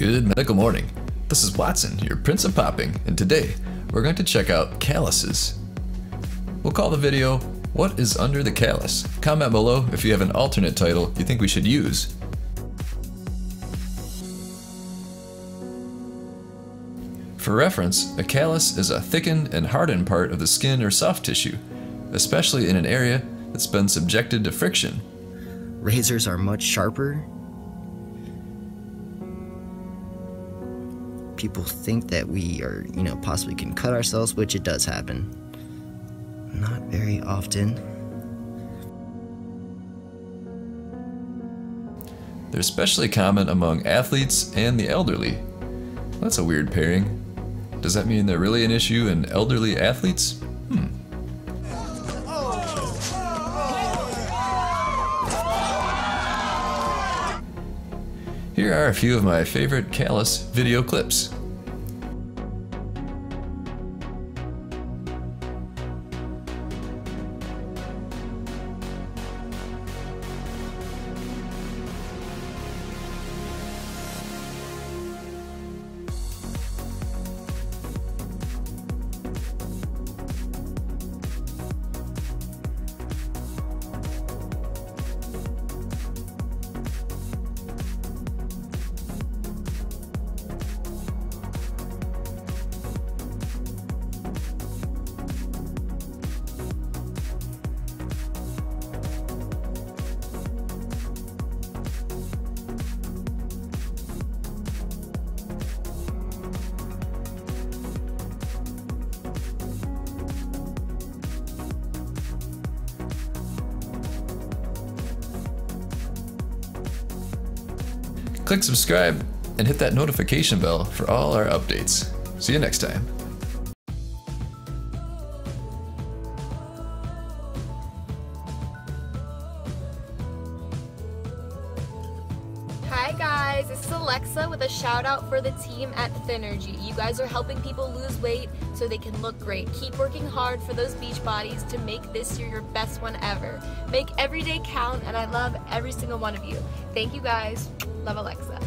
Good medical morning. This is Watson, your Prince of Popping, and today we're going to check out calluses. We'll call the video, What is Under the Callus? Comment below if you have an alternate title you think we should use. For reference, a callus is a thickened and hardened part of the skin or soft tissue, especially in an area that's been subjected to friction. Razors are much sharper. People think that we are, possibly can cut ourselves, which it does happen. Not very often. They're especially common among athletes and the elderly. That's a weird pairing. Does that mean they're really an issue in elderly athletes? Here are a few of my favorite callus video clips. Click subscribe and hit that notification bell for all our updates. See you next time. Hi guys, this is Alexa with a shout out for the team at Thinnergy. You guys are helping people lose weight so they can look great. Keep working hard for those beach bodies to make this year your best one ever. Make every day count, and I love every single one of you. Thank you guys. Love, Alexa.